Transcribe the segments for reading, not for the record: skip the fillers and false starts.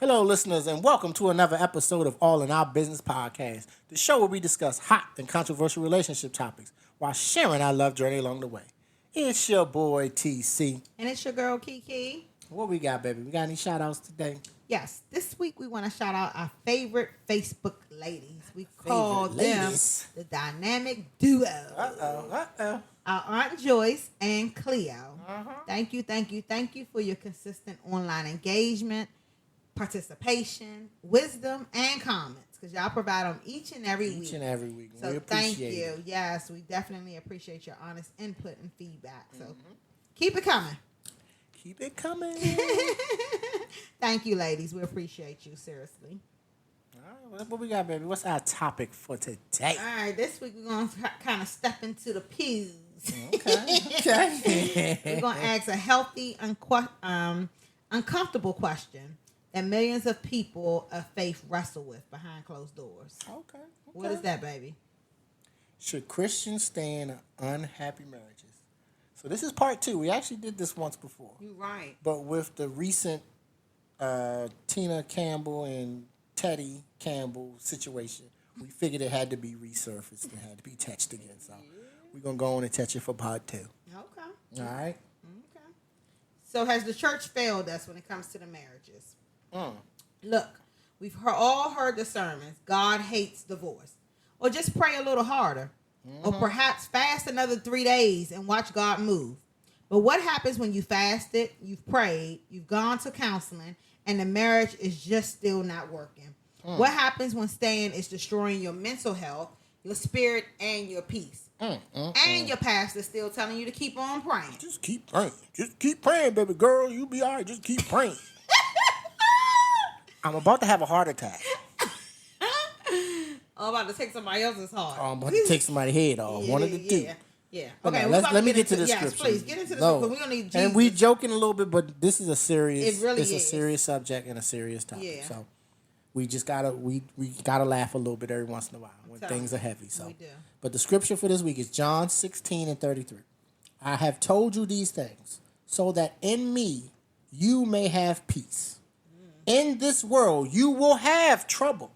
Hello, listeners, and welcome to another episode of All in Our Business podcast, the show where we discuss hot and controversial relationship topics while sharing our love journey along the way. It's your boy, TC. And it's your girl, Kiki. What we got, baby? We got any shout-outs today? Yes, this week we want to shout out our favorite Facebook ladies. We call them the Dynamic Duo. Our Aunt Joyce and Cleo. Thank you for your consistent online engagement, participation, wisdom, and comments, because y'all provide them each and every week. Each and every week. So we appreciate thank you. it. Yes, we definitely appreciate your honest input and feedback. So keep it coming. Keep it coming. Thank you, ladies. We appreciate you, seriously. All right, what we got, baby? What's our topic for today? All right, this week we're going to kind of step into the pews. Okay. We're going to ask a healthy, uncomfortable question that millions of people of faith wrestle with behind closed doors. Okay. What is that, baby? Should Christians stay in unhappy marriages? So this is part 2. We actually did this once before. You're right. But with the recent Tina Campbell and Teddy Campbell situation, we figured it had to be resurfaced and had to be touched again. So we're going to go on and touch it for part 2. Okay. All right? Okay. So has the church failed us when it comes to the marriages? Look, we've all heard the sermons, God hates divorce. Or just pray a little harder. Or perhaps fast another 3 days and watch God move. But what happens when you fasted, you've prayed, you've gone to counseling, and the marriage is just still not working? What happens when staying is destroying your mental health, your spirit, and your peace? And your pastor's still telling you to keep on praying. Just keep praying. Just keep praying, baby girl. You'll be all right. Just keep praying. I'm about to have a heart attack. I'm about to take somebody else's heart. I'm about to take somebody's head off. One of the two. Yeah. Okay, Okay, let me get to the yes, scripture. please get into the scripture. We're gonna need Jesus. And we joking a little bit, but this is a serious. It really it's is a serious subject and a serious topic. Yeah. So we just gotta we gotta laugh a little bit every once in a while when things are heavy. So we do. But the scripture for this week is John 16:33. I have told you these things so that in me you may have peace. In this world you will have trouble,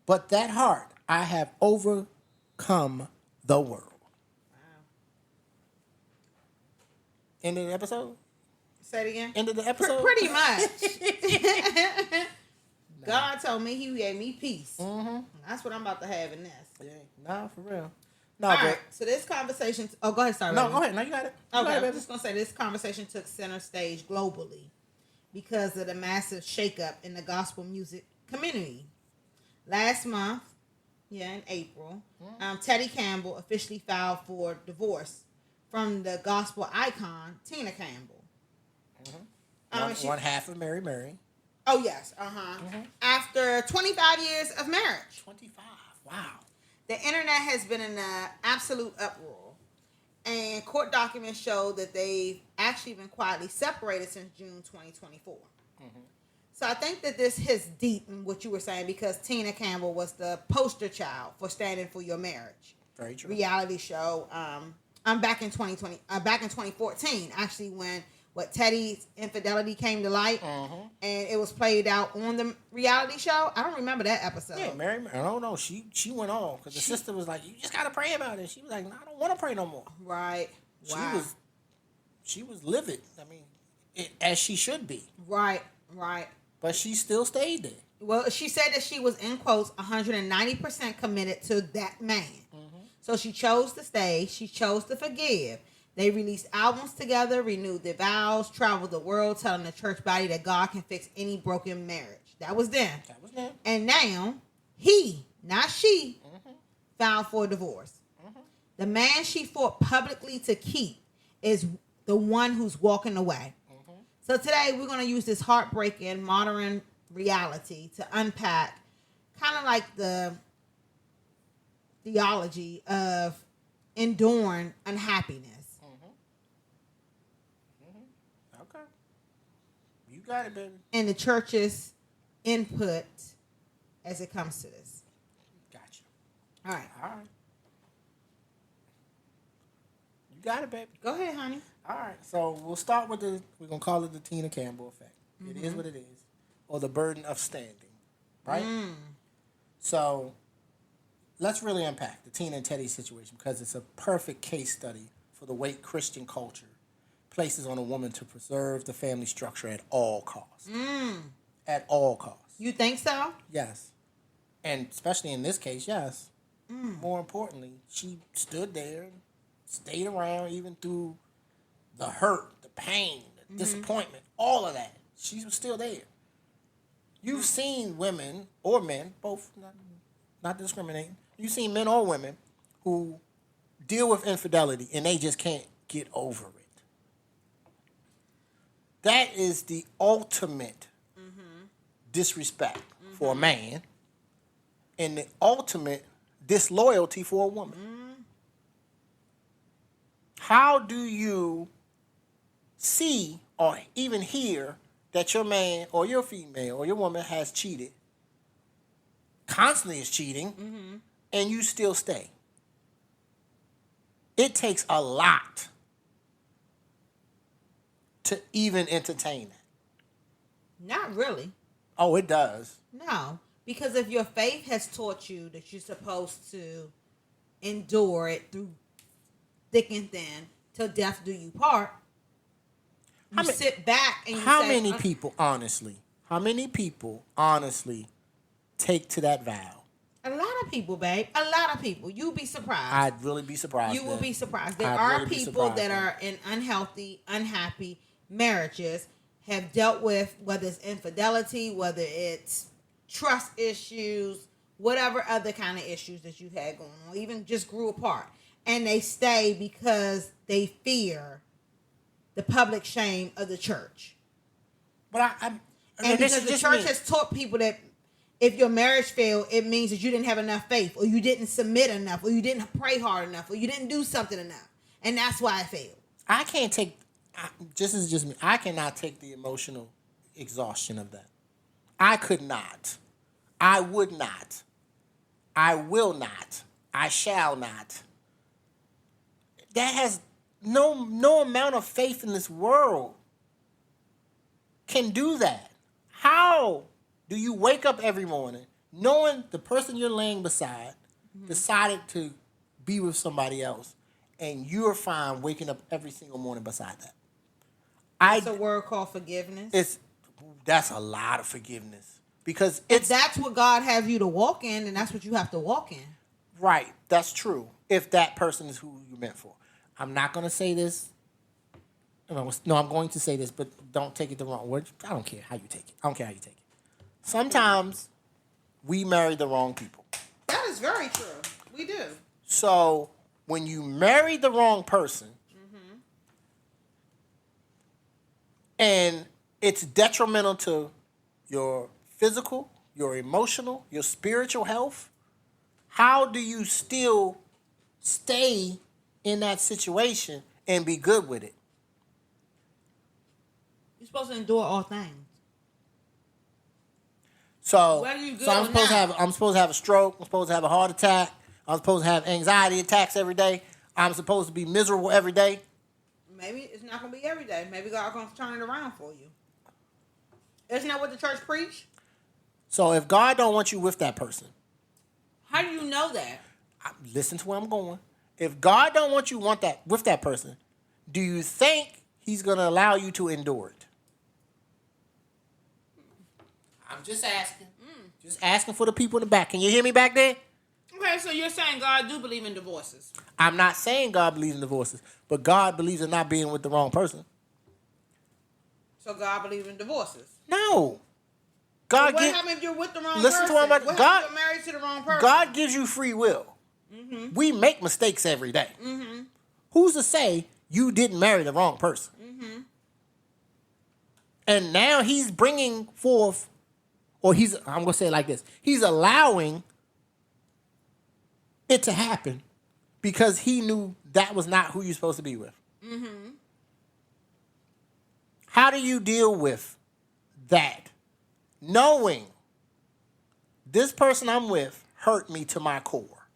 but that heart I have overcome the world. End of the episode? Say it again. End of the episode? Pretty much. God told me he gave me peace. That's what I'm about to have in this. Yeah, nah, for real. No, All but right, so this conversation... Oh, go ahead, sorry. no, baby. go ahead. No, you got it. Okay, I'm just going to say this conversation took center stage globally because of the massive shakeup in the gospel music community. Last month, in April, Teddy Campbell officially filed for divorce from the gospel icon, Tina Campbell. One half of Mary. Oh, yes. After 25 years of marriage. 25. Wow. The internet has been in an absolute uproar. And court documents show that they've actually been quietly separated since June 2024. So I think that this hits deep in what you were saying, because Tina Campbell was the poster child for standing for your marriage. Very true. Reality show. I'm back in 2014, actually, when Teddy's infidelity came to light, and it was played out on the reality show. I don't remember that episode. Yeah, Mary. I don't know. She went on because the sister was like, "You just gotta pray about it." She was like, "No, I don't want to pray no more." Right. Wow. She was livid. I mean, as she should be. Right. But she still stayed there. Well, she said that she was, in quotes, 190% committed to that man. So she chose to stay. She chose to forgive. They released albums together, renewed their vows, traveled the world, telling the church body that God can fix any broken marriage. That was then. And now, he, not she, filed for divorce. The man she fought publicly to keep is the one who's walking away. So today, we're going to use this heartbreaking modern reality to unpack kind of like the theology of enduring unhappiness. Okay. You got it, baby. And the church's input as it comes to this. Gotcha. All right. You got it, baby. Go ahead, honey. All right. So we'll start with we're going to call it the Tina Campbell effect. It is what it is. or the burden of standing, right? So let's really unpack the Tina and Teddy situation because it's a perfect case study for the weight Christian culture places on a woman to preserve the family structure at all costs. At all costs. You think so? Yes. And especially in this case, yes. More importantly, she stood there and stayed around even through the hurt, the pain, the disappointment, all of that. She was still there. You've seen women or men, both, not discriminating, you've seen men or women who deal with infidelity and they just can't get over it. That is the ultimate disrespect for a man and the ultimate disloyalty for a woman. How do you see or even hear that your man or your female or your woman has cheated, constantly is cheating, and you still stay? It takes a lot to even entertain that. Not really. Oh, it does. No. Because if your faith has taught you that you're supposed to endure it through thick and thin till death do you part, you sit back and you how say... many people honestly take to that vow? A lot of people, babe. A lot of people. You'd be surprised. I'd really be surprised. You will be surprised. There are people that are in unhealthy, unhappy marriages, have dealt with whether it's infidelity, whether it's trust issues, whatever other kind of issues that you've had going on, even just grew apart. And they stay because they fear the public shame of the church. But and because the church has taught people that if your marriage failed, it means that you didn't have enough faith, or you didn't submit enough, or you didn't pray hard enough, or you didn't do something enough. And that's why it failed. I can't take, this is just me, I cannot take the emotional exhaustion of that. I could not. I would not. I will not. I shall not. That has no amount of faith in this world can do that. How do you wake up every morning knowing the person you're laying beside decided to be with somebody else, and you're fine waking up every single morning beside that? It's a word called forgiveness. That's a lot of forgiveness. Because if that's what God has you to walk in, then that's what you have to walk in. Right. That's true. If that person is who you're meant for. I'm not going to say this. No, I'm going to say this, but don't take it the wrong way. I don't care how you take it. Sometimes we marry the wrong people. That is very true. We do. So when you marry the wrong person, and it's detrimental to your physical, your emotional, your spiritual health, how do you still stay in that situation and be good with it? You're supposed to endure all things. So I'm supposed to have a stroke. I'm supposed to have a heart attack. I'm supposed to have anxiety attacks every day. I'm supposed to be miserable every day. Maybe it's not going to be every day. Maybe God's going to turn it around for you. Isn't that what the church preach? So if God don't want you with that person, how do you know that? Listen to where I'm going. If God don't want you with that person, do you think he's going to allow you to endure it? I'm just asking. Just asking for the people in the back. Can you hear me back there? Okay, so you're saying God do believe in divorces. I'm not saying God believes in divorces, but God believes in not being with the wrong person. So God believes in divorces? No. What happens if you're with the wrong person? Listen to what I'm about. What happens if you're married to the wrong person? God gives you free will. We make mistakes every day. Who's to say you didn't marry the wrong person? And now he's bringing forth, I'm going to say it like this. He's allowing it to happen because he knew that was not who you're supposed to be with. How do you deal with that? Knowing this person I'm with hurt me to my core.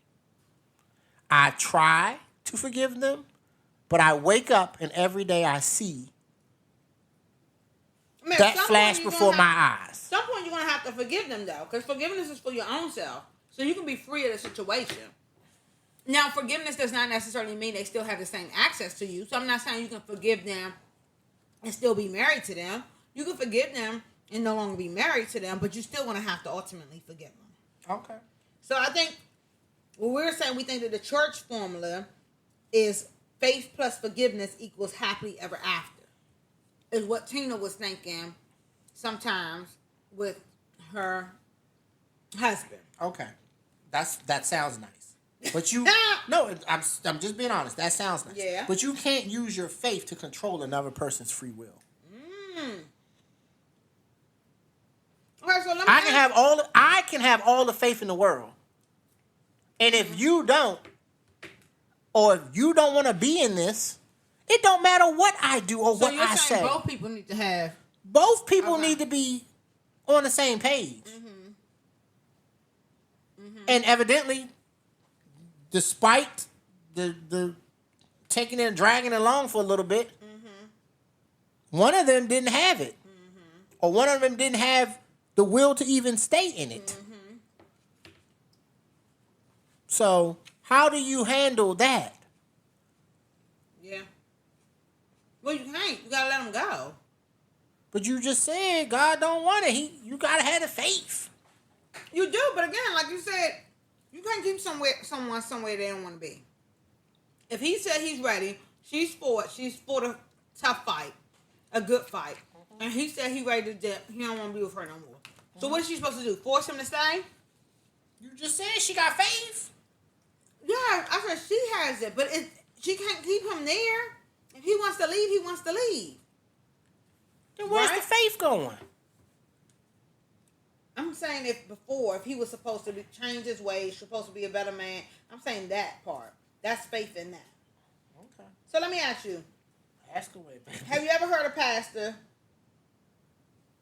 I try to forgive them, but I wake up and every day I see that flash before my eyes. some point you're gonna have to forgive them though, because forgiveness is for your own self, so you can be free of the situation. Now, forgiveness does not necessarily mean they still have the same access to you. So I'm not saying you can forgive them and still be married to them. You can forgive them and no longer be married to them, but you're still gonna have to ultimately forgive them. Okay. So I think what we're saying, we think that the church formula is faith plus forgiveness equals happily ever after. Is what Tina was thinking sometimes with her husband. Okay. That sounds nice. But you no, I'm just being honest. That sounds nice. Yeah. But you can't use your faith to control another person's free will. Okay, so let me I can have all the faith in the world. And if you don't, or if you don't want to be in this, it don't matter what I do or what I say. So you're saying both people need to have... Both people need to be on the same page. And evidently, despite the taking it and dragging it along for a little bit, one of them didn't have it. Or one of them didn't have the will to even stay in it. So, how do you handle that? Yeah. Well, you can't. You gotta let them go. But you just said God don't want it. You gotta have the faith. You do, but again, like you said, you can't keep someone somewhere they don't want to be. If he said he's ready, she's for the tough fight, a good fight, and he said he's ready to dip. He don't want to be with her no more. So what is she supposed to do? Force him to stay? You just said she got faith. Yeah, I said she has it, but she can't keep him there. If he wants to leave, he wants to leave. Then where's the faith going? I'm saying if he was supposed to change his ways, supposed to be a better man, I'm saying that part. That's faith in that. Okay. So let me ask you. Ask away, baby. Have you ever heard a pastor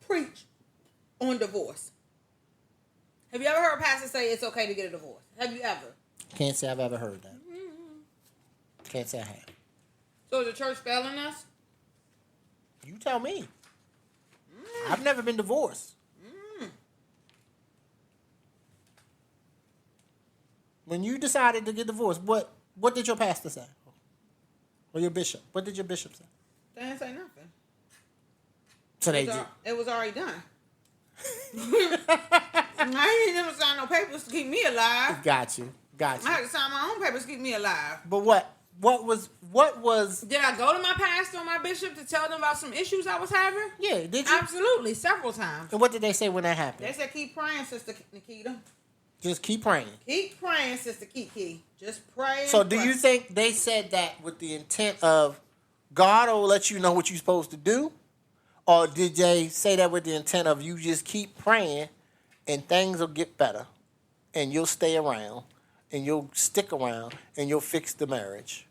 preach on divorce? Have you ever heard a pastor say it's okay to get a divorce? Have you ever? Can't say I've ever heard that. Can't say I have. So is the church failing us? You tell me. I've never been divorced. When you decided to get divorced, what did your pastor say? Or your bishop? What did your bishop say? They didn't say nothing. So It was already done. I ain't never signed no papers to keep me alive. Got you. I had to sign my own papers to keep me alive. But what was... Did I go to my pastor or my bishop to tell them about some issues I was having? Yeah, did you? Absolutely, several times. And what did they say when that happened? They said, keep praying, Sister Nikita. Just keep praying. Keep praying, Sister Kiki. Just pray. So do you think they said that with the intent of God will let you know what you're supposed to do? Or did they say that with the intent of you just keep praying and things will get better and you'll stay around and you'll stick around and you'll fix the marriage?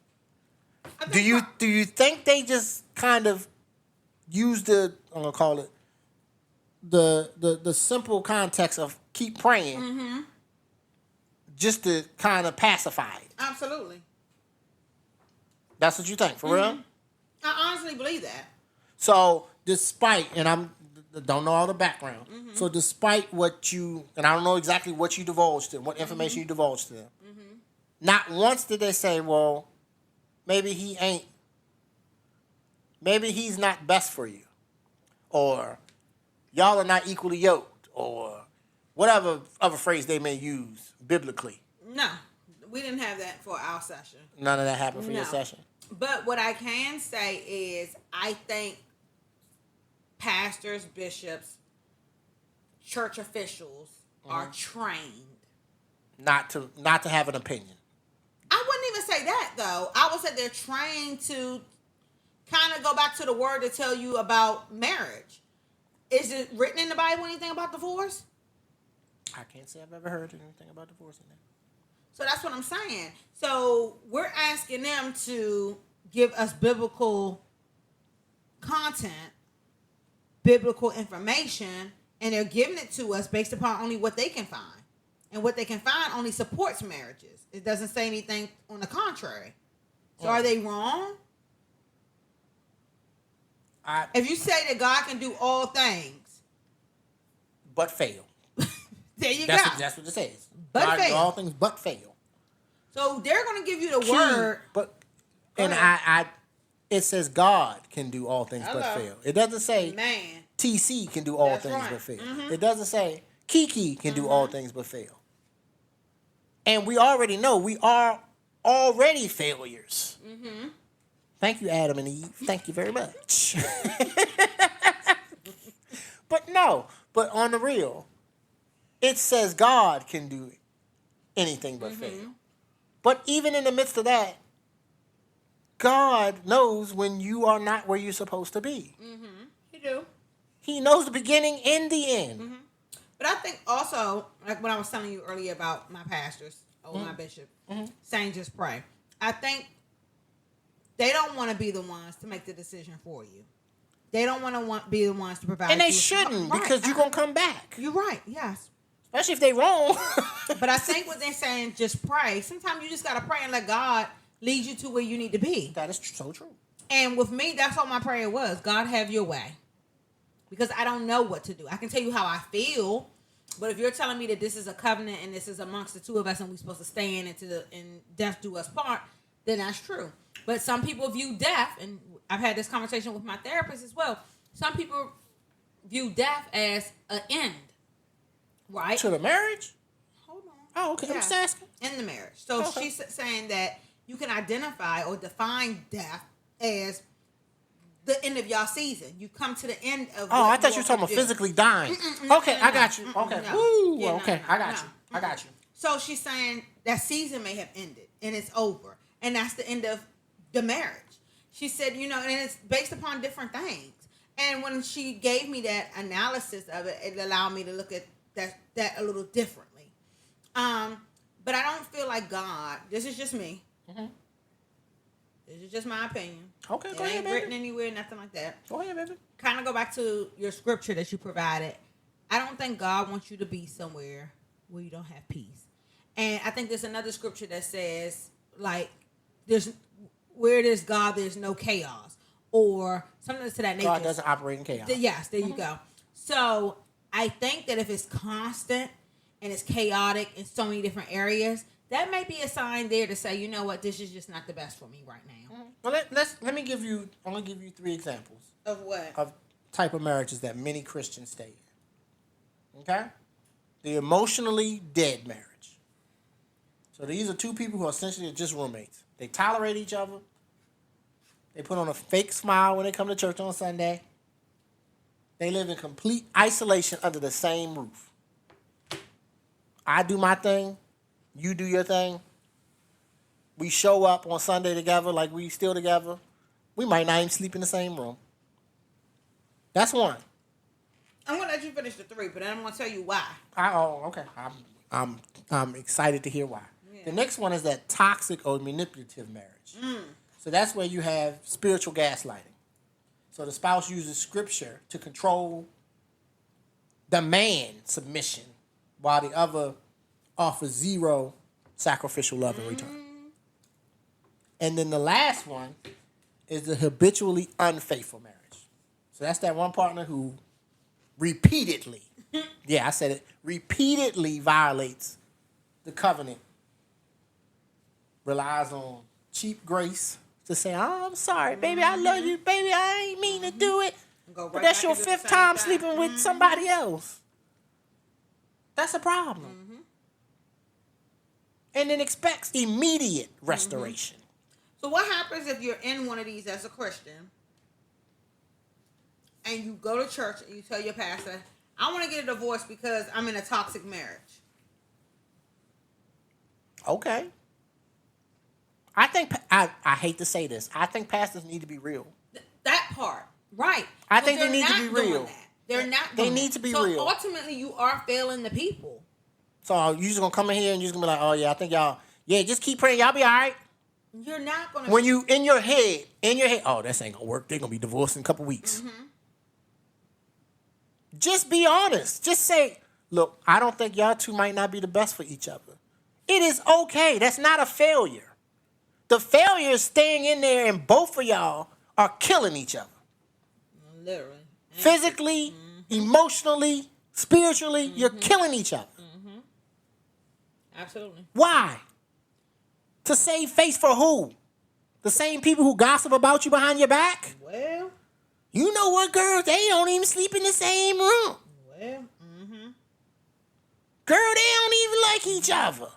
Do you think they just kind of used I'm gonna call it the simple context of keep praying just to kind of pacify it? Absolutely. That's what you think, for real? I honestly believe that. So despite, and I don't know all the background, so despite what you, and I don't know exactly what you divulged to them, what information you divulged to them, not once did they say, well, maybe he's not best for you, or y'all are not equally yoked, or whatever other phrase they may use biblically. No, we didn't have that for our session. None of that happened for your session? But what I can say is I think pastors, bishops, church officials are trained. Not to have an opinion. I wouldn't even say that, though. I would say they're trained to kind of go back to the word to tell you about marriage. Is it written in the Bible anything about divorce? I can't say I've ever heard anything about divorce in there. So that's what I'm saying. So we're asking them to give us biblical content, biblical information, and they're giving it to us based upon only what they can find. And what they can find only supports marriages. It doesn't say anything on the contrary. So are they wrong? If you say that God can do all things, but fail. There you That's go. That's what it says. But God can fail. do all things but fail. So they're going to give you the word. But Go and ahead. it says God can do all things but Hello. fail. It doesn't say Man. TC can do all That's things right. but fail. Mhm. It doesn't say Kiki can do all things but fail. And we already know we are already failures. Mm-hmm. Thank you, Adam and Eve. Thank you very much. But on the real, it says God can do anything but fail. But even in the midst of that, God knows when you are not where you're supposed to be. Mm-hmm. He do. He knows the beginning and the end. Mm-hmm. But I think also, like when I was telling you earlier about my pastors or my bishop saying just pray, I think they don't want to be the ones to make the decision for you. They don't want to be the ones to provide. And they shouldn't, because you're going to come back. You're right, yes. Especially if they wrong. But I think what they're saying, just pray. Sometimes you just got to pray and let God lead you to where you need to be. That is so true. And with me, that's all my prayer was. God, have your way. Because I don't know what to do. I can tell you how I feel. But if you're telling me that this is a covenant and this is amongst the two of us and we're supposed to stay in and death do us part, then that's true. But some people view death, and I've had this conversation with my therapist as well. Some people view death as an end, right? To the marriage? Hold on. Oh, okay. I'm just asking. In the marriage. So she's saying that you can identify or define death as the end of y'all season. You come to the end of. Oh, I thought you were talking about physically dying. Okay, I got you. Okay. Woo. Okay, I got you. I got you. So she's saying that season may have ended and it's over, and that's the end of the marriage. She said, and it's based upon different things. And when she gave me that analysis of it, it allowed me to look at that a little differently. But I don't feel like God. This is just me. Mm-hmm. This is just my opinion. Okay, go ahead, It ain't baby. written anywhere, nothing like that. Go ahead, baby. Kind of go back to your scripture that you provided. I don't think God wants you to be somewhere where you don't have peace. And I think there's another scripture that says, like, where there's God, there's no chaos. Or something to that nature. God doesn't operate in chaos. Yes, there you go. So I think that if it's constant and it's chaotic in so many different areas, that may be a sign there to say, you know what, this is just not the best for me right now. Well, let me give you. I'm gonna give you 3 examples Of what? of type of marriages that many Christians stay in. Okay, the emotionally dead marriage. So these are 2 people who are essentially just roommates. They tolerate each other. They put on a fake smile when they come to church on Sunday. They live in complete isolation under the same roof. I do my thing. You do your thing. We show up on Sunday together like we still together. We might not even sleep in the same room. That's one. I'm gonna let you finish the 3, but then I'm gonna tell you why. Okay. I'm excited to hear why. Yeah. The next one is that toxic or manipulative marriage. So that's where you have spiritual gaslighting. So the spouse uses scripture to control, demand submission, while the other offers zero sacrificial love in return. And then the last one is the habitually unfaithful marriage. So that's that one partner who repeatedly, I said it, repeatedly violates the covenant, relies on cheap grace to say, oh, I'm sorry, baby, I love you, baby, I ain't mean to do it. But that's your 5th time sleeping with somebody else. That's a problem. And then expects immediate restoration. So what happens if you're in one of these as a Christian and you go to church and you tell your pastor, I want to get a divorce because I'm in a toxic marriage? Okay. I think, I hate to say this, I think pastors need to be real. That part, right. I think they need to be real. They're not They need to be real. So ultimately you are failing the people. So you just going to come in here and you're just going to be like, oh yeah, I think y'all, just keep praying, y'all be all right. You're not going to. When you, in your head, oh, this ain't going to work. They're going to be divorced in a couple weeks. Just be honest. Just say, look, I don't think y'all 2 might not be the best for each other. It is okay. That's not a failure. The failure is staying in there and both of y'all are killing each other. Literally. Physically, emotionally, Spiritually, you're killing each other. Absolutely. Why? To save face for who? The same people who gossip about you behind your back? Well. You know what, girls? They don't even sleep in the same room. Well. Girl, they don't even like each other.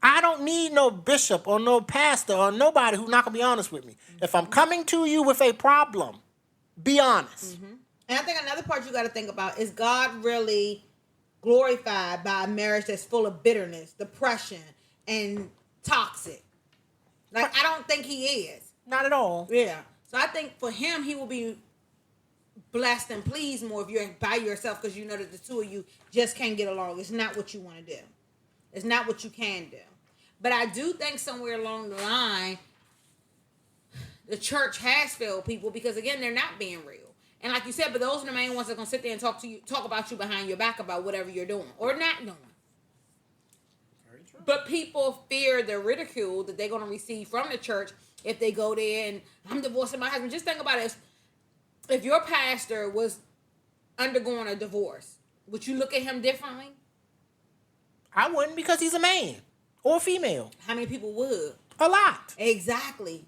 I don't need no bishop or no pastor or nobody who's not going to be honest with me. If I'm coming to you with a problem, be honest. And I think another part you got to think about is God really glorified by a marriage that's full of bitterness, depression, and toxic. Like, I don't think he is. Not at all. Yeah. So I think for him, he will be blessed and pleased more if you're by yourself because you know that the two of you just can't get along. It's not what you want to do. It's not what you can do. But I do think somewhere along the line, the church has failed people because, again, they're not being real. And like you said, but those are the main ones that are going to sit there and talk about you behind your back about whatever you're doing or not doing. Very true. But people fear the ridicule that they're going to receive from the church if they go there and I'm divorcing my husband. Just think about it. If your pastor was undergoing a divorce, would you look at him differently? I wouldn't because he's a man or a female. How many people would? A lot. Exactly.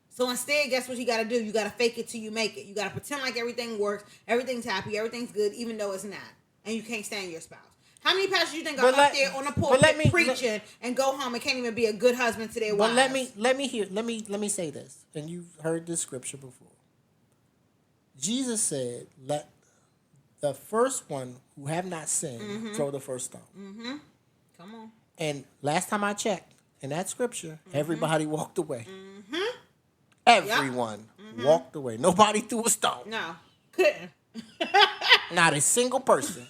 So instead, guess what you got to do? You got to fake it till you make it. You got to pretend like everything works, everything's happy, everything's good, even though it's not. And you can't stand your spouse. How many pastors you think are up there on the pulpit preaching and go home and can't even be a good husband to their wives? But let me say this, and you've heard this scripture before. Jesus said, "Let the first one who have not sinned throw the first stone." Come on. And last time I checked, in that scripture, everybody walked away. Everyone walked away. Nobody threw a stone. No, couldn't. Not a single person.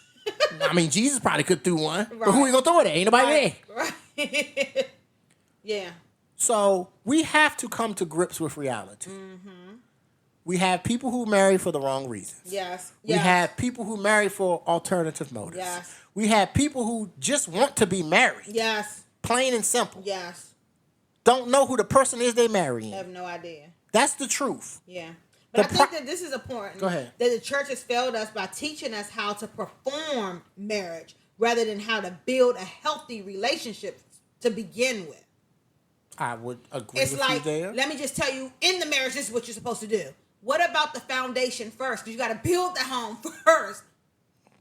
I mean, Jesus probably could throw one, but who are you gonna throw it at? Ain't nobody there. Right. Yeah. So we have to come to grips with reality. We have people who marry for the wrong reasons. Yes. We have people who marry for alternative motives. Yes. We have people who just want to be married. Yes. Plain and simple. Yes. Don't know who the person is they marrying. I have no idea. That's the truth. Yeah. But I think that this is important. Go ahead. That the church has failed us by teaching us how to perform marriage rather than how to build a healthy relationship to begin with. I would agree It's with like, you there. let me just tell you, in the marriage, this is what you're supposed to do. What about the foundation first? Because you got to build the home first.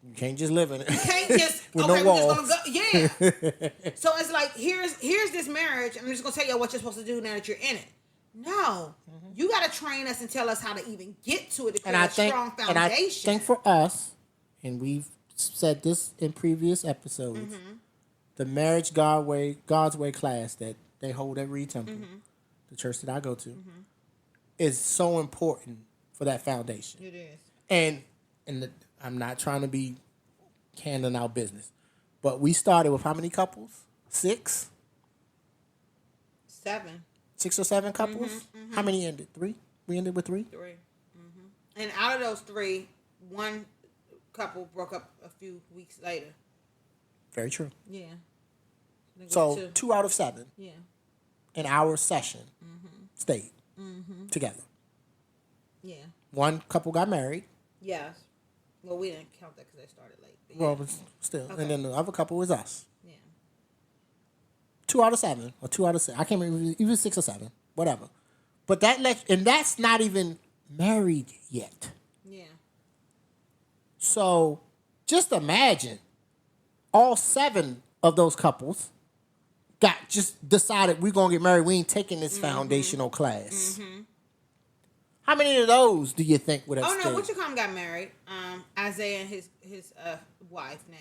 You can't just live in it. You can't just, with okay, no we're walls. just going to go. Yeah. So it's like, here's this marriage. I'm just going to tell you what you're supposed to do now that you're in it. No. You got to train us and tell us how to even get to it to create a strong foundation. And I think for us, and we've said this in previous episodes, the marriage God's way class that they hold at Reed Temple, the church that I go to, is so important for that foundation. It is. And I'm not trying to be handing out business, but we started with how many couples? 6? 7. 6 or 7 couples? How many ended? 3? We ended with 3? 3. And out of those 3, one couple broke up a few weeks later. Very true. Yeah. So 2 out of 7 Yeah. in our session stayed together. Yeah. One couple got married. Yes. Well, we didn't count that because they started late. But Well, but still. Okay. And then the other couple was us. yeah. 2 out of 7 or 2 out of 6. I can't remember, even 6 or 7, whatever. But that's not even married yet. Yeah. So just imagine all 7 of those couples just decided we're going to get married. We ain't taking this foundational class. How many of those do you think would have stayed? Oh, no, Witchcom got married. Isaiah and his wife now.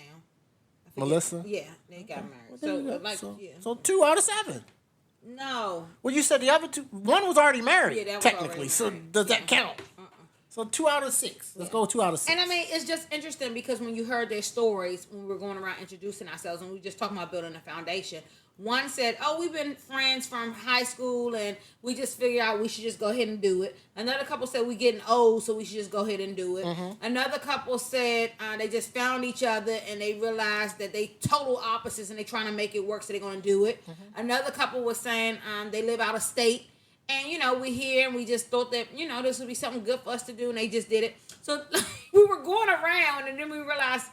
I forget. Melissa? Yeah, they got married. Well, there you go. Yeah. So 2 out of 7. No. Well, you said the other 2. One was already married, Yeah, that was technically. already So married. does that count? So 2 out of 6. Let's go 2 out of 6. And I mean, it's just interesting because when you heard their stories, when we were going around introducing ourselves, and we were just talking about building a foundation, one said, oh, we've been friends from high school and we just figured out we should just go ahead and do it. Another couple said we're getting old, so we should just go ahead and do it. Another couple said they just found each other and they realized that they total opposites and they're trying to make it work, so they're going to do it. Another couple was saying they live out of state And, we here and we just thought that, this would be something good for us to do. And they just did it. So we were going around and then we realized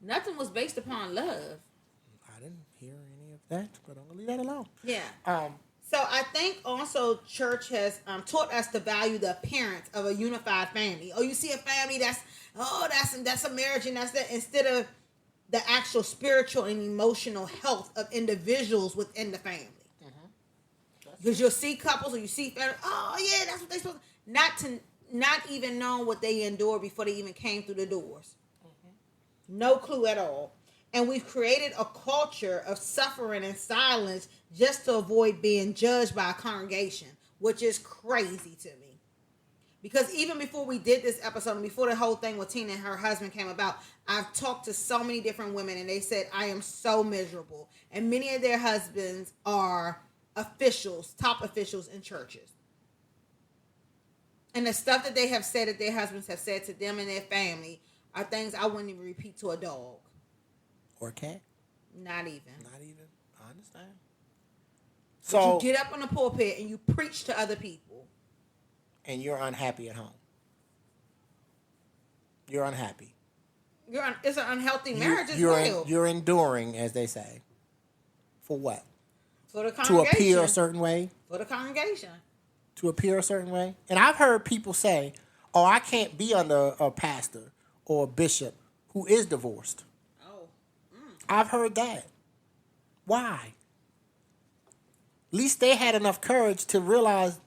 nothing was based upon love. I didn't hear any of that, but I'm going to leave that alone. Yeah. So I think also church has taught us to value the appearance of a unified family. Oh, you see a family that's a marriage and that's that, instead of the actual spiritual and emotional health of individuals within the family. Because you'll see couples or you see family, oh yeah, that's what they supposed to, not even knowing what they endured before they even came through the doors. No clue at all. And we've created a culture of suffering and silence just to avoid being judged by a congregation, which is crazy to me. Because even before we did this episode and before the whole thing with Tina and her husband came about, I've talked to so many different women and they said, I am so miserable. And many of their husbands are top officials in churches. And the stuff that they have said that their husbands have said to them and their family are things I wouldn't even repeat to a dog. Or a cat? Not even. I understand. So So you get up on the pulpit and you preach to other people. And you're unhappy at home. You're unhappy. It's an unhealthy marriage as well. You're enduring, as they say. For what? For the To congregation. appear a certain way? For the congregation. To appear a certain way? And I've heard people say, oh, I can't be under a pastor or a bishop who is divorced. I've heard that. Why? At least they had enough courage to realize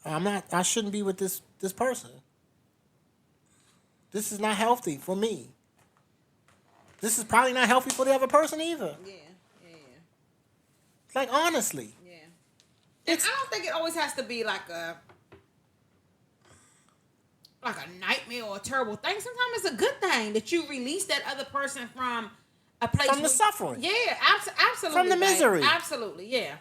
I shouldn't be with this person. This is not healthy for me. This is probably not healthy for the other person either. Yeah. Like, honestly. Yeah. And I don't think it always has to be like a nightmare or a terrible thing. Sometimes it's a good thing that you release that other person from a place from the suffering. Yeah, absolutely. From the misery. Absolutely, yeah.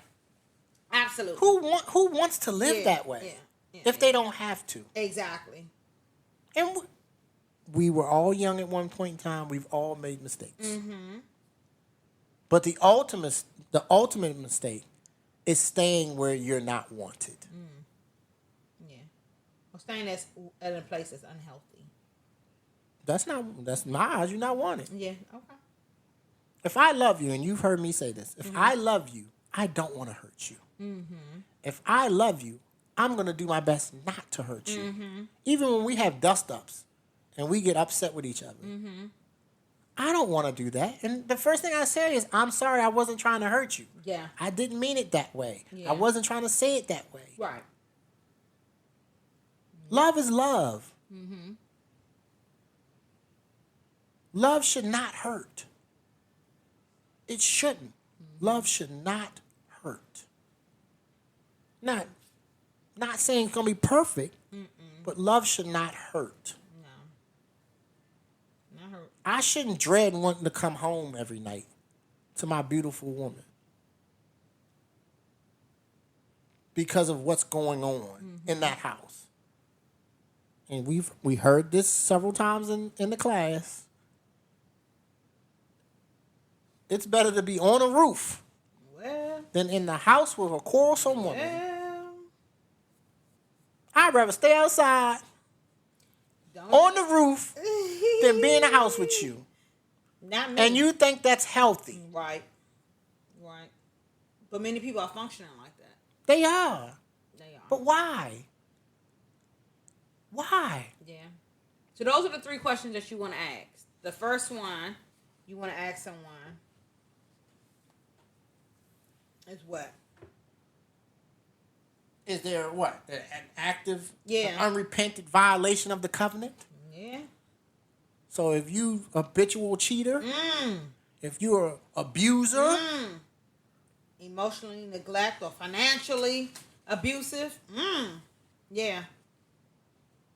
Absolutely. Who wants to live that way if they don't have to? Exactly. And we were all young at one point in time. We've all made mistakes. Mm-hmm. But the ultimate mistake is staying where you're not wanted. Yeah. Or staying at a place that's unhealthy. That's my eyes. You're not wanted. Yeah, okay. If I love you, and you've heard me say this, if I love you, I don't want to hurt you. Mm-hmm. If I love you, I'm going to do my best not to hurt you. Mm-hmm. Even when we have dust-ups and we get upset with each other. Mm-hmm. I don't want to do that. And the first thing I say is, I'm sorry, I wasn't trying to hurt you. Yeah. I didn't mean it that way. Yeah. I wasn't trying to say it that way. Right. Love is love. Mm-hmm. Love should not hurt. It shouldn't. Mm-hmm. Love should not hurt. Not saying it's going to be perfect, but love should not hurt. No. Not hurt. I shouldn't dread wanting to come home every night to my beautiful woman because of what's going on in that house. And we heard this several times in the class. It's better to be on a roof than in the house with a quarrelsome woman. I'd rather stay outside on the roof than be in the house with you. Not me. And you think that's healthy. Right. But many people are functioning like that. They are. But why? Why? Yeah. So those are the 3 questions that you want to ask. The first one you want to ask someone is what? Is there what? An active, an unrepented violation of the covenant? Yeah. So if you habitual cheater, if you're an abuser, emotionally neglect or financially abusive, yeah.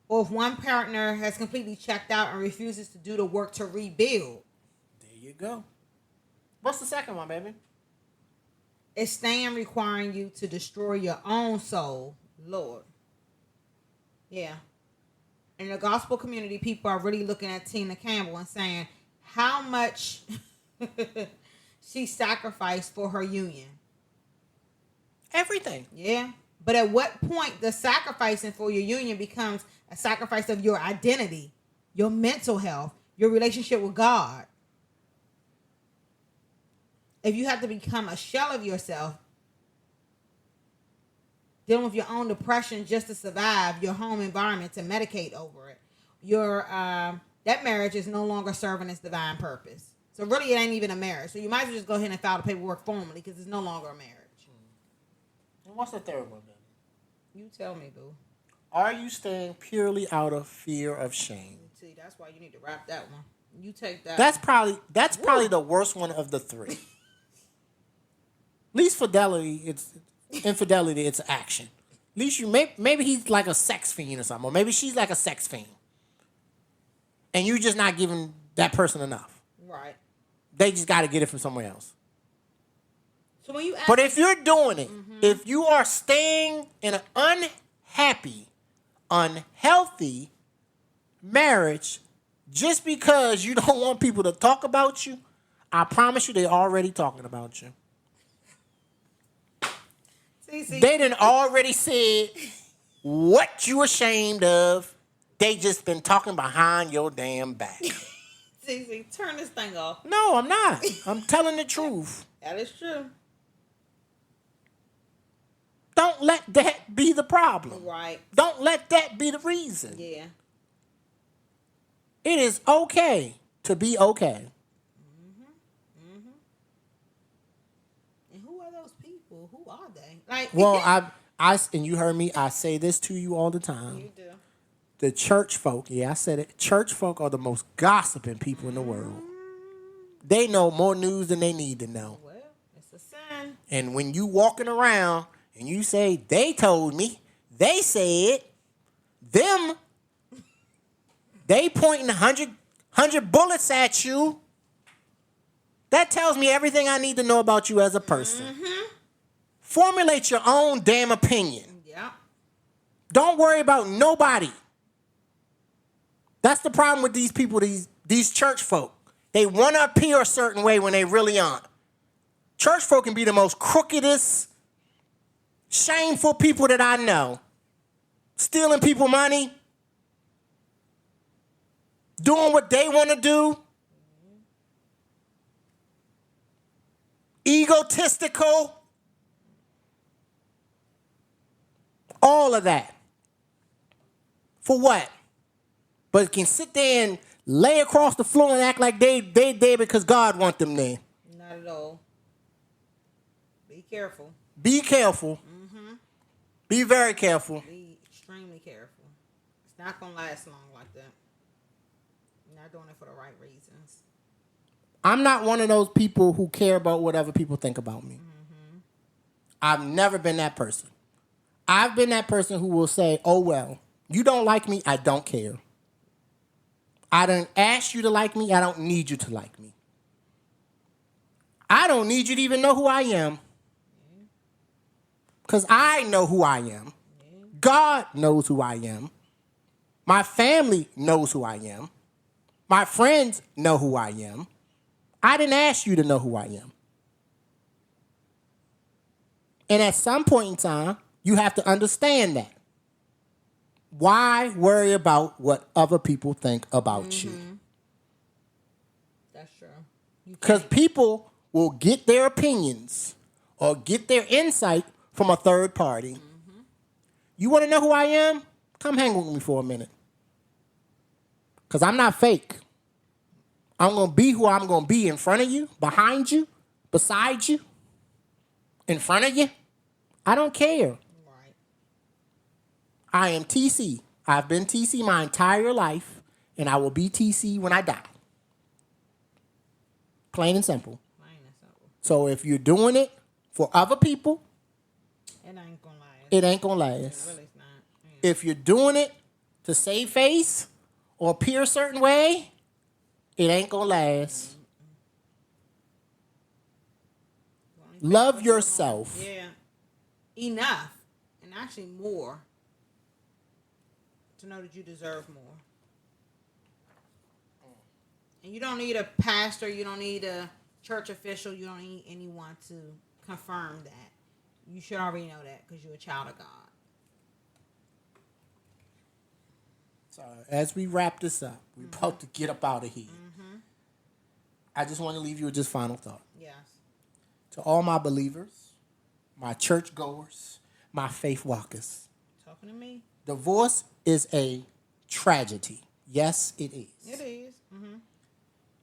Or if one partner has completely checked out and refuses to do the work to rebuild. There you go. What's the second one, baby? It's staying requiring you to destroy your own soul, Lord. Yeah. In the gospel community, people are really looking at Tina Campbell and saying how much she sacrificed for her union. Everything. Yeah. But at what point the sacrificing for your union becomes a sacrifice of your identity, your mental health, your relationship with God? If you have to become a shell of yourself, dealing with your own depression just to survive, your home environment to medicate over it, that marriage is no longer serving its divine purpose. So really, it ain't even a marriage. So you might as well just go ahead and file the paperwork formally because it's no longer a marriage. And what's the third one, baby? You tell me, boo. Are you staying purely out of fear of shame? See, that's why you need to wrap that one. You take that. That's probably the worst one of the three. At least infidelity, it's action. At least maybe he's like a sex fiend or something, or maybe she's like a sex fiend, and you just not giving that person enough. Right. They just got to get it from somewhere else. So when you ask, but if you're doing it, if you are staying in an unhappy, unhealthy marriage just because you don't want people to talk about you, I promise you they're already talking about you. See. They done already said what you ashamed of. They just been talking behind your damn back. See, turn this thing off. No, I'm not. I'm telling the truth. That is true. Don't let that be the problem. Right. Don't let that be the reason. Yeah. It is okay to be okay. And who are those people? Who are they? Like, well, I and you heard me. I say this to you all the time. You do. The church folk, yeah, I said it. Church folk are the most gossiping people in the world. They know more news than they need to know. Well, it's a sin. And when you walking around and you say, they told me, they said, them, they pointing 100 bullets at you, that tells me everything I need to know about you as a person. Formulate your own damn opinion. Yeah. Don't worry about nobody. That's the problem with these people, these church folk. They want to appear a certain way when they really aren't. Church folk can be the most crookedest, shameful people that I know. Stealing people money. Doing what they want to do. Egotistical. All of that. For what? But can sit there and lay across the floor and act like they there because God want them there. Not at all. Be careful. Be careful. Be very careful. Be extremely careful. It's not going to last long like that. You're not doing it for the right reasons. I'm not one of those people who care about what other people think about me. I've never been that person. I've been that person who will say, oh, well, you don't like me, I don't care. I don't ask you to like me, I don't need you to like me. I don't need you to even know who I am. Because I know who I am. God knows who I am. My family knows who I am. My friends know who I am. I didn't ask you to know who I am. And at some point in time, you have to understand that. Why worry about what other people think about you? That's true. Because people will get their opinions or get their insight from a third party. You want to know who I am? Come hang with me for a minute. Because I'm not fake. I'm going to be who I'm going to be in front of you, behind you, beside you, in front of you. I don't care. Right. I am TC. I've been TC my entire life, and I will be TC when I die. Plain and simple. Plain and simple. So if you're doing it for other people, it ain't gonna last. It ain't gonna last. It really's not. Yeah. If you're doing it to save face or appear a certain way, it ain't gonna last. Love yourself. Yeah. Enough, and actually more, to know that you deserve more. And you don't need a pastor, you don't need a church official, you don't need anyone to confirm that. You should already know that because you're a child of God. So as we wrap this up, we're about to get up out of here. I just want to leave you with this final thought. Yes. To all my believers, my church goers, my faith walkers. Talking to me. Divorce is a tragedy. Yes, it is. It is.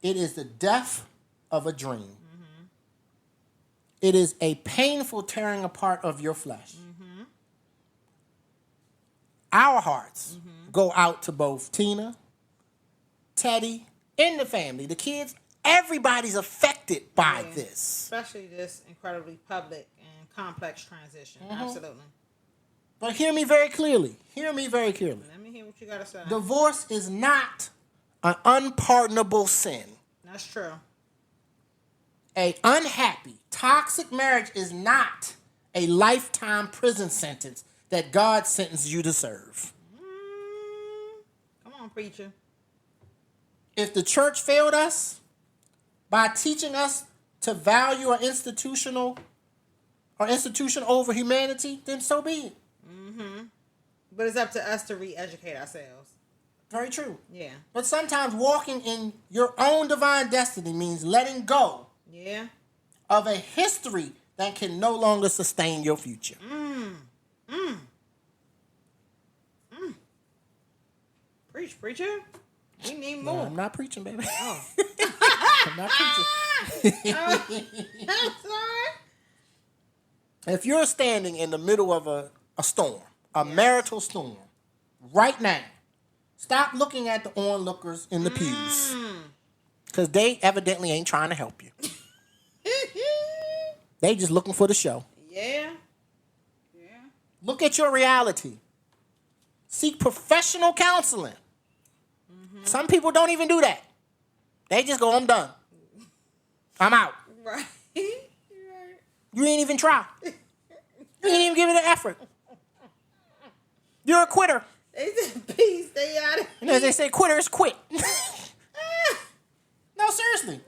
It is the death of a dream. It is a painful tearing apart of your flesh. Our hearts go out to both Tina, Teddy, and the family, the kids. Everybody's affected by this. Especially this incredibly public and complex transition. Absolutely. But hear me very clearly. Hear me very clearly. Let me hear what you got to say. Divorce is not an unpardonable sin. That's true. A unhappy, toxic marriage is not a lifetime prison sentence that God sentenced you to serve. Come on, preacher. If the church failed us by teaching us to value our institution over humanity, then so be it. But it's up to us to re-educate ourselves. Very true. Yeah. But sometimes walking in your own divine destiny means letting go of a history that can no longer sustain your future. Preach, preacher. We need more. No, I'm not preaching, baby. Oh. I'm not preaching. I'm sorry. If you're standing in the middle of a storm, a marital storm, right now, stop looking at the onlookers in the pews. Because they evidently ain't trying to help you. They just looking for the show. Yeah. Look at your reality. Seek professional counseling. Some people don't even do that. They just go, I'm done. I'm out. Right. You ain't even try. You ain't even give it an effort. You're a quitter. They said, peace, stay out of And as they say, quitters quit. No, seriously.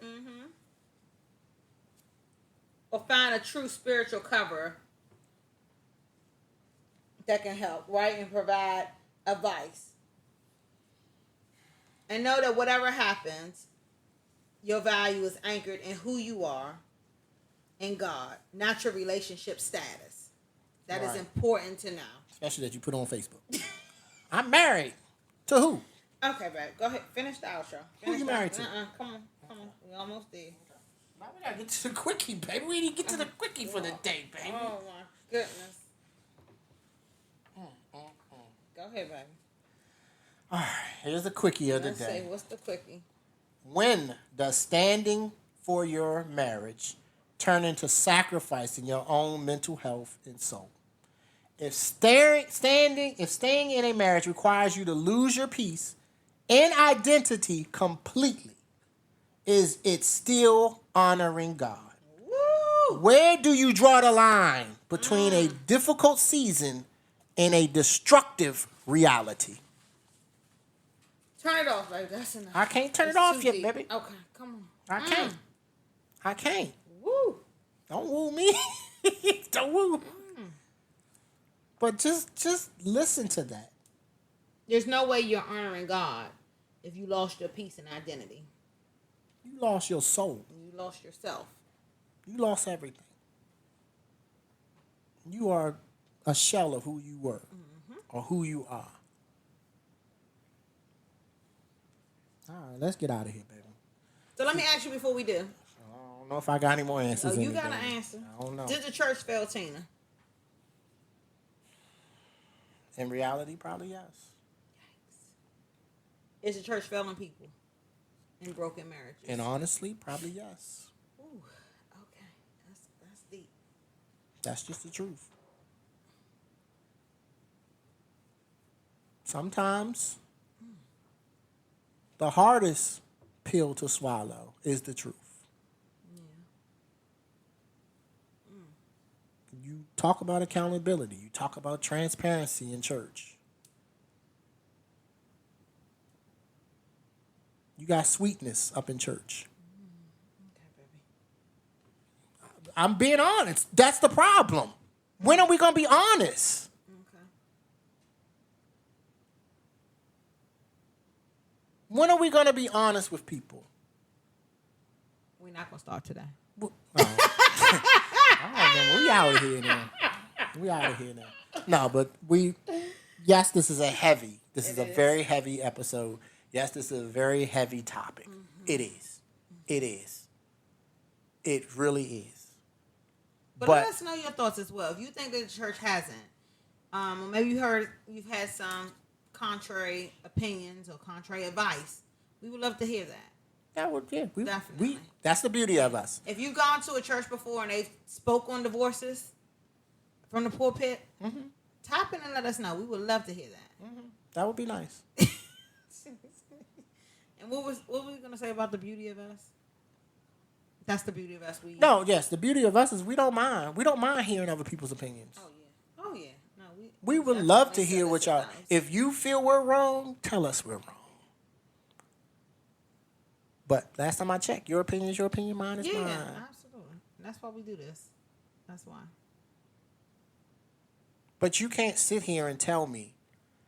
Or find a true spiritual cover that can help, right? And provide advice. And know that whatever happens, your value is anchored in who you are in God, not your relationship status. That is important to know. Especially that you put on Facebook. I'm married. To who? Okay, babe. Go ahead. Finish the outro. Who you married to? Come on. We almost there. Now we gotta get to the quickie, baby. We didn't get to the quickie for the day, baby. Oh, my goodness. Go ahead, baby. All right, here's the quickie of the Let's day. say, what's the quickie? When does standing for your marriage turn into sacrificing your own mental health and soul? If staying in a marriage requires you to lose your peace and identity completely, is it still honoring God? Woo! Where do you draw the line between a difficult season and a destructive reality? Turn it off, baby. That's enough. I can't turn It's it off too yet, deep. baby. Okay, come on. I can't. Woo! Don't woo me. Don't woo. But just listen to that. There's no way you're honoring God if you lost your peace and identity. You lost your soul. You lost yourself. You lost everything. You are a shell of who you were or who you are. All right, let's get out of here, baby. So let me ask you before we do. I don't know if I got any more answers. Oh, you got an answer. I don't know. Did the church fail Tina? In reality, probably yes. Is the church failing people in broken marriages? And honestly, probably yes. Ooh, okay. That's deep. That's just the truth. Sometimes the hardest pill to swallow is the truth. You talk about accountability. You talk about transparency in church. You got sweetness up in church. Okay, baby. I'm being honest. That's the problem. When are we going to be honest? Okay. When are we going to be honest with people? We're not going to start today. Oh. All right, then. We out of here now. No, but yes, this is a very heavy episode. Yes, this is a very heavy topic. Mm-hmm. It is. It really is. But let us know your thoughts as well. If you think that the church hasn't, or maybe you've had some contrary opinions or contrary advice, we would love to hear that. Definitely. That's the beauty of us. If you've gone to a church before and they spoke on divorces from the pulpit, tap in and let us know. We would love to hear that. Mm-hmm. That would be nice. And what were we going to say about the beauty of us? That's the beauty of us. The beauty of us is we don't mind. We don't mind hearing other people's opinions. Oh yeah. No, we would love to hear what y'all. If you feel we're wrong, tell us we're wrong. But last time I checked, your opinion is your opinion, mine is mine. Yeah, absolutely. That's why we do this. That's why. But you can't sit here and tell me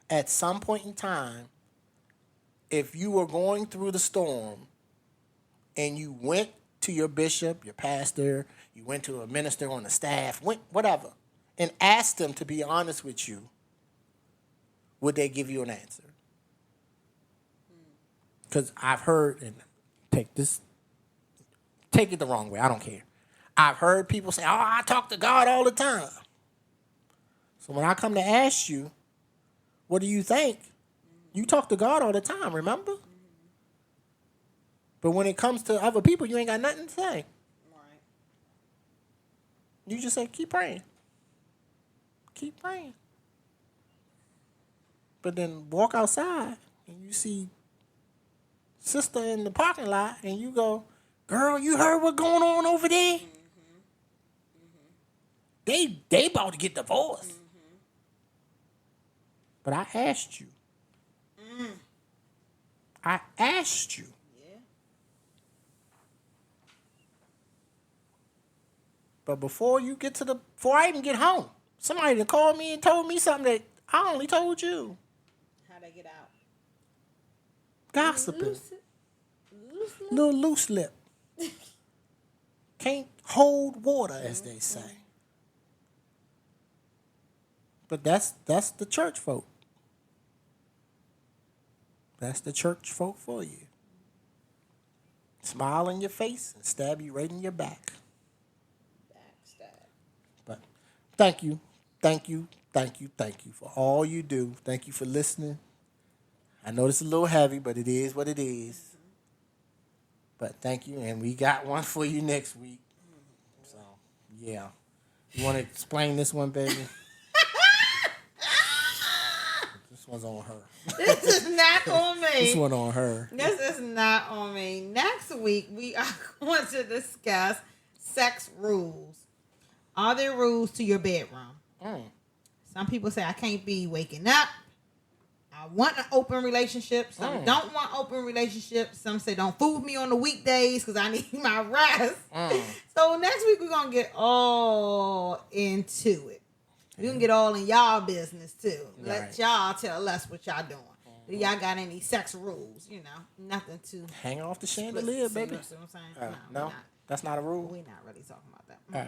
at some point in time, if you were going through the storm and you went to your bishop, your pastor, you went to a minister on the staff, whatever, and asked them to be honest with you, would they give you an answer? Because I've heard, and take it the wrong way, I don't care. I've heard people say, I talk to God all the time. So when I come to ask you, what do you think? You talk to God all the time, remember? But when it comes to other people, you ain't got nothing to say. Right. You just say, keep praying. Keep praying. But then walk outside and you see sister in the parking lot and you go, girl, you heard what's going on over there? They about to get divorced. But I asked you. I asked you. But before I even get home, somebody called me and told me something that I only told you. How'd I get out? Gossiping. Little loose lip. Can't hold water, as they say. But that's the church folk. That's the church folk for you. Smile in your face and stab you right in your back. But thank you for all you do. Thank you for listening. I know this is a little heavy, but it is what it is. But thank you, and we got one for you next week. So, yeah. You want to explain this one, baby? This one's on her. This is not on me. This one on her. This is not on me. Next week, we are going to discuss sex rules. Are there rules to your bedroom? Some people say I can't be waking up. I want an open relationship. Some don't want open relationships. Some say don't fool with me on the weekdays because I need my rest. So next week we're going to get all into it. We're going to get all in y'all business too. Let y'all tell us what y'all doing. Do y'all got any sex rules? You know, nothing to hang off the chandelier, baby. You know what I'm saying? No, that's not a rule. We're not really talking about that.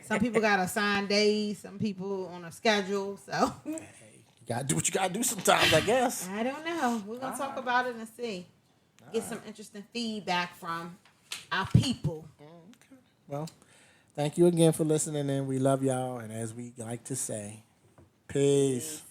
Some people got assigned days. Some people on a schedule. So hey, you gotta do what you gotta do sometimes, I guess. I don't know. We're gonna talk about it and see. Get some interesting feedback from our people. Okay. Well, thank you again for listening, and we love y'all. And as we like to say, peace.